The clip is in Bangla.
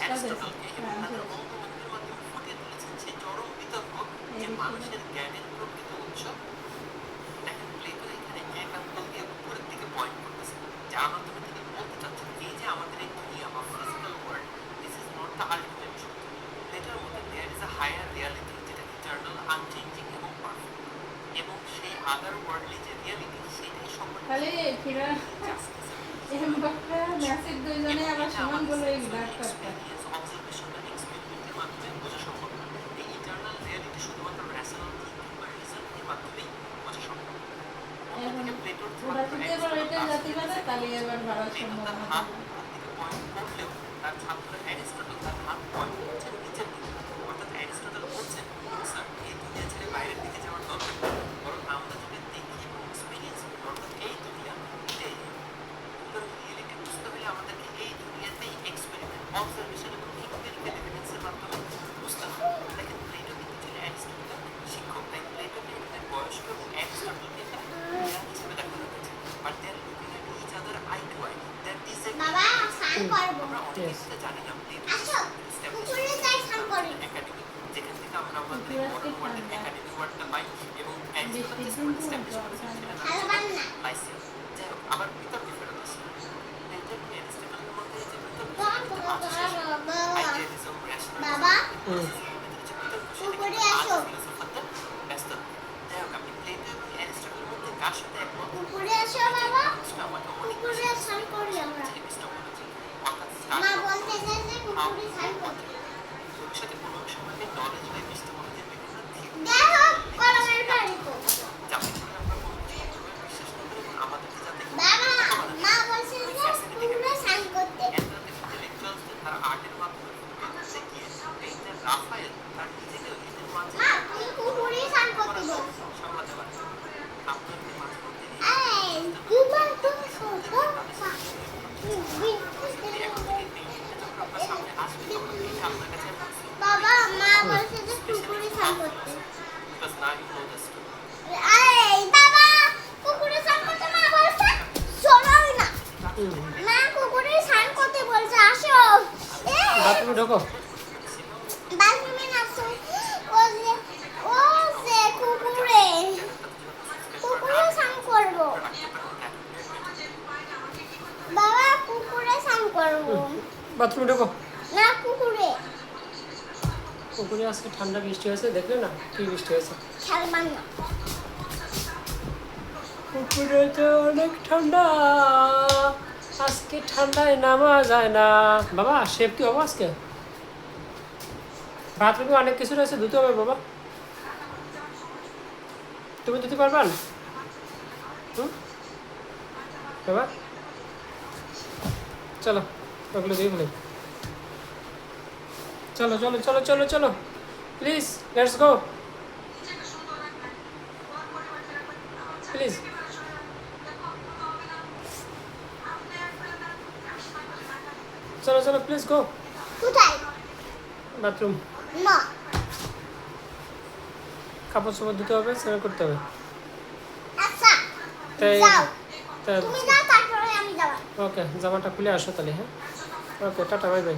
অ্যারিস্টটলকে এবং তাদের অঙ্গভঙ্গির মাধ্যমে ফুটিয়ে তুলেছেন সেই চরম বিতর্ক যে মানুষের জ্ঞানের প্রকৃত উৎস। দেখেন প্লেটো এখানে এক আঙ্গুল দিয়ে উপরের দিকে পয়েন্ট করতেছে, যার মাধ্যমে তিনি বলতে চাচ্ছেন এই যে আমাদের এই দুনিয়া বা physical world, this is not the ultimate truth. প্লেটোর মতে there is a higher reality, যেটা ইটারনাল, আনচেঞ্জিং এবং পারফেক্ট, এবং সেই আদার ওয়ার্ল্ডলি যে রিয়ালিটি সেটাই সম্পূর্ণ অবজারভেশনাল এক্সপেরিমেন্টের মাধ্যমে বোঝা সম্ভব না। এই ইটারনাল রিয়ালিটি শুধুমাত্র রেশনাল থিংকিং বা রিজনিংয়ের মাধ্যমেই বোঝা সম্ভব। অন্যদিকে প্লেটোর তার হাত দিকে পয়েন্ট করলেও তার ছাত্র অ্যারিস্টটল তার হাত পয়েন্ট করছেন নিচের দিকে, অর্থাৎ অ্যারিস্টটল বলছেন স্যার এই দুনিয়া ছেড়ে বাইরের দিকে যাওয়ার দরকার নেই, বরং আমরা যদি দেখি এবং এক্সপিরিয়েন্স করি, অর্থাৎ এই দুনিয়া এটাই রিয়েলিটি বুঝতে হলে আমাদেরকে এই দুনিয়াতেই এক্সপেরিমেন্ট, অবজারভেশন এবং এম্পিরিক্যাল এভিডেন্সের মাধ্যমে বুঝতে হবে। দেখেন প্লেটো কিন্তু ছিল অ্যারিস্টটলের শিক্ষক, তাই প্লেটোকে এখানে বয়স্ক এবং অ্যারিস্টটলকে এখানে জ্ঞান হিসেবে দেখানো হয়েছে। But they are looking at each other eye to eye, that is a আমরা অনেক কিছুতে জানি না। প্লেটো একাডেমি, যেখান থেকে আমরা আমাদের মডার্ন ওয়ার্ল্ডের একাডেমি ওয়ার্ডটা পাই, এবং অ্যারিস্টটল যে স্কুল এস্টাবলিশ করেছেন সেটা নাম ছিল লাইসিয়াম। যাই হোক, আবার বিতর্কে ফেরত আসি। প্লেটো এবং অ্যারিস্টটলের মধ্যে যে বিতর্ক, আইডিয়ালিজম, রেশনালিজম, ফিলোসফারদের ব্যস্ত। যাই হোক, আপনি প্লেটো এবং অ্যারিস্টটলের মধ্যে কার সাথে একমত? আমাকে অনেক বেশি এপিস্টেমোলজি, অর্থাৎ ভবিষ্যতে কোনো এক সময় নলেজ বা এপিস্টেমোলজির বিভিন্ন যাতে করে আমরা কোনো কিছু বিশ্বাস না করি এবং আমাদেরকে যাতে ইন্টেলেকচুয়ালসদের তার আর্টের মাধ্যমে ফুটিয়ে তুলতে গিয়ে এই যে রাফায়েল তার নিজেকেও এদের মাঝে সামলাতে পারে। আপনাদের মাঝে মধ্যে আপনার সামনে আসবে তখন এইটা আপনার কাছে বাবা মা বলছে যে কুকুরে স্নান করতে, because now you know the story. এই বাবা কুকুরে স্নান করতে মা বলছে, শোনোই না মা কুকুরে স্নান করতে বলছে, আসো বাথরুমে ঢোকো, বাথরুমে আসো। ও যে কুকুরে স্নান করবো বাবা, কুকুরে স্নান করবো বাথরুমে ঢোকো। না কুকুরে পুকুরে আজকে ঠান্ডা বৃষ্টি হয়েছে, দেখলে না কি বৃষ্টি হয়েছে। খেলবার না, পুকুরে তো অনেক ঠান্ডা, আজকে ঠান্ডায় নামা যায় না। বাবা শেফ কি হবো আজকে? বাথরুমে অনেক কিছু রয়েছে, ধুতে হবে বাবা। তুমি ধুতে পারবেন? বাবা চলো ওগুলো দিয়ে ফেলি। চলো চলো চলো চলো চলো প্লিজ, লেটস গো প্লিজ। চলো চলো প্লিজ গো। কোথায়? বাথরুম, না কাপড় চোপড় ধুতে হবে, স্নান করতে হবে। আচ্ছা তাই যাও, তাই তুমি যাও তারপরে আমি যাবো। ওকে, জামাটা খুলে আসো তাহলে। হ্যাঁ ওকে, টাটা, বাই বাই।